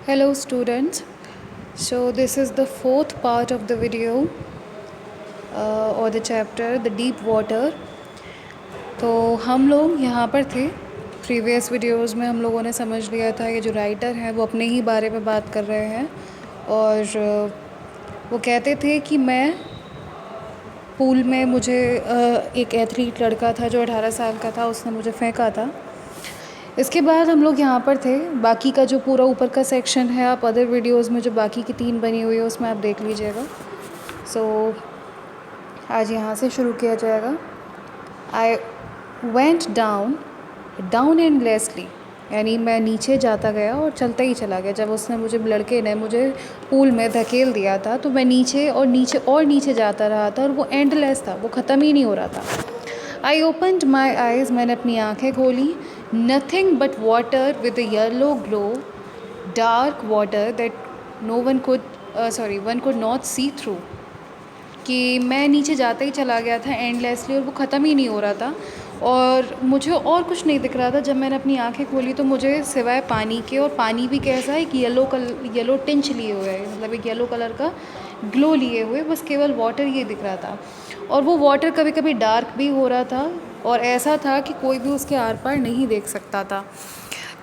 Hello students. So this is the fourth part of the video or the chapter the deep water. तो हम लोग यहाँ पर थे प्रीवियस वीडियोस में हम लोगों ने समझ लिया था कि जो राइटर हैं वो अपने ही बारे में बात कर रहे हैं और वो कहते थे कि मैं पूल में मुझे एक एथलीट लड़का था जो 18 साल का था, उसने मुझे फेंका था। इसके बाद हम लोग यहाँ पर थे। बाकी का जो पूरा ऊपर का सेक्शन है आप अदर वीडियोस में जो बाकी की 3 बनी हुई है उसमें आप देख लीजिएगा। सो आज यहाँ से शुरू किया जाएगा। आई वेंट डाउन एंडलेसली, यानी मैं नीचे जाता गया और चलता ही चला गया। जब उसने लड़के ने मुझे पूल में धकेल दिया था तो मैं नीचे और नीचे और नीचे जाता रहा था और वो एंडलेस था, वो ख़त्म ही नहीं हो रहा था। आई ओपनड माई आइज़, मैंने अपनी आँखें खोली। Nothing but water with a yellow glow, dark water that one could not see through. कि मैं नीचे जाते ही चला गया था एंडलेसली और वो ख़त्म ही नहीं हो रहा था और मुझे और कुछ नहीं दिख रहा था। जब मैंने अपनी आंखें खोली तो मुझे सिवाय पानी के, और पानी भी कैसा है कि येलो टिंच लिए हुए है, मतलब एक येलो कलर का ग्लो लिए हुए, बस केवल वाटर ये दिख रहा था। और वो वाटर कभी कभी डार्क भी हो रहा था और ऐसा था कि कोई भी उसके आर पार नहीं देख सकता था।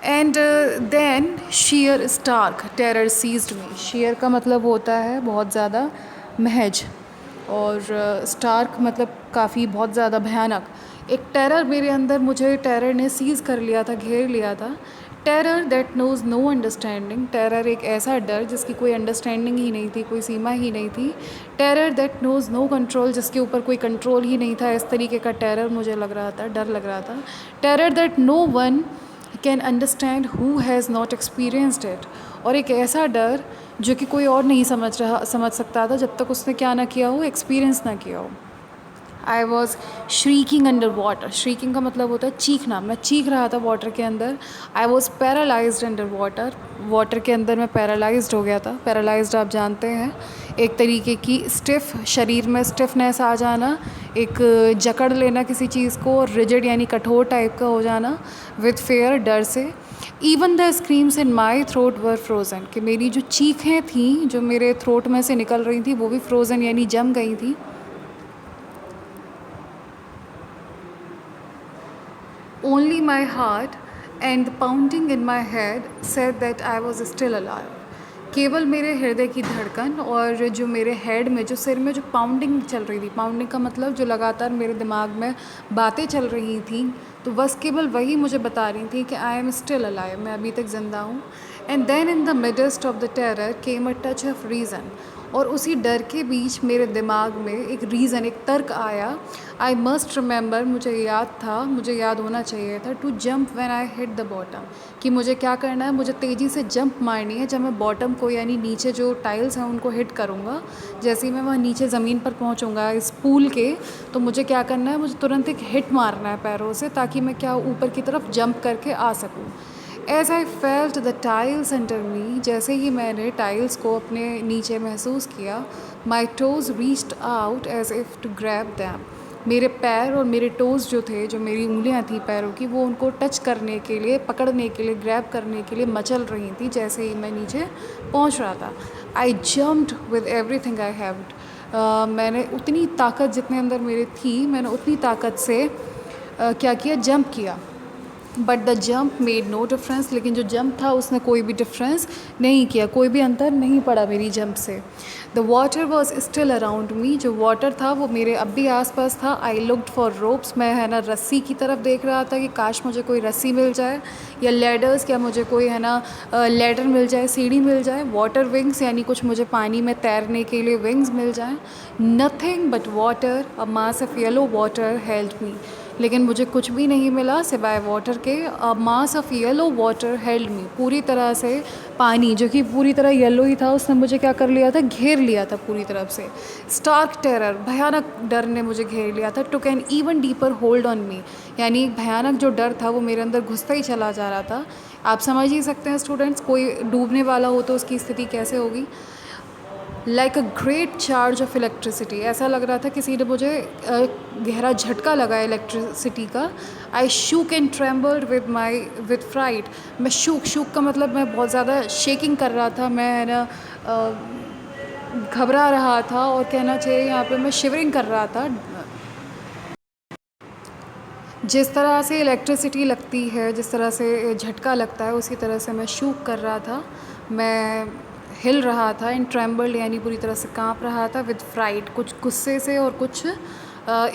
And then sheer stark terror seized me. Sheer का मतलब होता है बहुत ज़्यादा, महज, और स्टार्क मतलब काफ़ी बहुत ज़्यादा भयानक। एक टेरर मेरे अंदर, मुझे टेरर ने सीज़ कर लिया था, घेर लिया था। Terror that knows no understanding. Terror एक ऐसा डर जिसकी कोई अंडरस्टैंडिंग ही नहीं थी, कोई सीमा ही नहीं थी। Terror that knows no control, जिसके ऊपर कोई कंट्रोल ही नहीं था। इस तरीके का टेरर मुझे लग रहा था, डर लग रहा था। Terror that no one can understand who has not experienced it. और एक ऐसा डर जो कि कोई और नहीं समझ सकता था जब तक उसने क्या ना किया हो, एक्सपीरियंस ना किया हो। I was shrieking under water. Shrieking का मतलब होता है चीखना। मैं चीख रहा था वाटर के अंदर। I was paralysed under water. Water के अंदर मैं पैरालाइज्ड हो गया था। पैरालाइज्ड आप जानते हैं, एक तरीके की स्टिफ, शरीर में स्टिफनेस आ जाना, एक जकड़ लेना किसी चीज़ को, रिजिड यानी कठोर टाइप का हो जाना, विथ फेयर, डर से। Even the screams in my throat were frozen, कि मेरी जो चीखें थीं जो मेरे थ्रोट में से निकल रही थी वो भी फ्रोज़न यानी जम गई थी। Only my heart and the pounding in my head said that I was still alive. केवल मेरे हृदय की धड़कन और जो मेरे हेड में, जो सिर में जो पाउंडिंग चल रही थी, पाउंडिंग का मतलब जो लगातार मेरे दिमाग में बातें चल रही थी, तो बस केवल वही मुझे बता रही थी कि आई एम स्टिल अलाइव, मैं अभी तक ज़िंदा हूँ। And then in the midst of the terror came a touch of reason. और उसी डर के बीच मेरे दिमाग में एक रीज़न, एक तर्क आया। आई मस्ट रिमेंबर, मुझे याद था, मुझे याद होना चाहिए था, to jump when I hit the bottom, कि मुझे क्या करना है, मुझे तेज़ी से जंप मारनी है जब मैं बॉटम को, यानी नीचे जो टाइल्स हैं उनको हिट करूँगा। जैसे ही मैं वहाँ नीचे ज़मीन पर पहुँचूँगा इस पूल के, तो मुझे क्या करना है, मुझे तुरंत एक हिट मारना है पैरों से, ताकि मैं क्या ऊपर की तरफ जंप करके आ सकूँ। As I felt the tiles under me, जैसे ही मैंने टाइल्स को अपने नीचे महसूस किया, my toes reached out as if to grab them. मेरे पैर और मेरे टोज़ जो थे, जो मेरी उंगलियां थी पैरों की, वो उनको टच करने के लिए, पकड़ने के लिए, ग्रैब करने के लिए मचल रही थी जैसे ही मैं नीचे पहुंच रहा था। आई jumped with every thing I have. मैंने उतनी ताकत जितने अंदर मेरे थी, मैंने उतनी ताकत से क्या किया, जंप किया। But the jump made no difference, लेकिन जो जंप था उसने कोई भी डिफरेंस नहीं किया, कोई भी अंतर नहीं पड़ा मेरी जंप से। The water was still around me, जो वाटर था वो मेरे अब भी आसपास था। आई लुक्ड फॉर रोप्स, मैं है ना रस्सी की तरफ देख रहा था कि काश मुझे कोई रस्सी मिल जाए, या लेडर्स, क्या मुझे कोई है ना लेडर मिल जाए, सीढ़ी मिल जाए। वाटर विंग्स, यानी कुछ मुझे पानी में तैरने के लिए विंग्स मिल जाएँ। Nothing but water, a mass of yellow water held me, लेकिन मुझे कुछ भी नहीं मिला सिवाय वाटर के। A mass of yellow water held me, पूरी तरह से पानी जो कि पूरी तरह येलो ही था, उसने मुझे क्या कर लिया था, घेर लिया था पूरी तरफ से। स्टार्क टेरर, भयानक डर ने मुझे घेर लिया था। Took an even deeper hold on me, यानी भयानक जो डर था वो मेरे अंदर घुसता ही चला जा रहा था। आप समझ ही सकते हैं स्टूडेंट्स, कोई डूबने वाला हो तो उसकी स्थिति कैसे होगी। Like a great charge of electricity. ऐसा लग रहा था किसी ने मुझे गहरा झटका लगा इलेक्ट्रिसिटी का। I shook and trembled with fright. मैं शूक का मतलब मैं बहुत ज़्यादा शेकिंग कर रहा था, मैं ना घबरा रहा था, और कहना चाहिए यहाँ पे मैं शिवरिंग कर रहा था। जिस तरह से इलेक्ट्रिसिटी लगती है, जिस तरह से झटका लगता है, उसी तरह से मैं शूक कर रहा था, मैं हिल रहा था, एंड ट्रेम्बल्ड यानी पूरी तरह से काँप रहा था, विद फ्राइट, कुछ गुस्से से और कुछ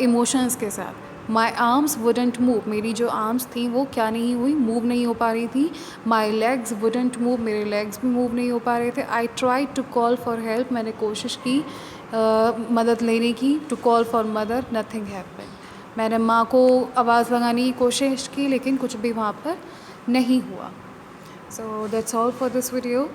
इमोशंस के साथ। माई आर्म्स वुडेंट मूव, मेरी जो आर्म्स थी वो क्या नहीं हुई, मूव नहीं हो पा रही थी। माई लेग्स वुडेंट मूव, मेरे लेग्स भी मूव नहीं हो पा रहे थे। I try to call for help, मैंने कोशिश की मदद लेने की, to call for mother, nothing happened. मैंने माँ को आवाज़ लगाने की कोशिश की, लेकिन कुछ भी वहाँ पर नहीं हुआ। So that's all for this video.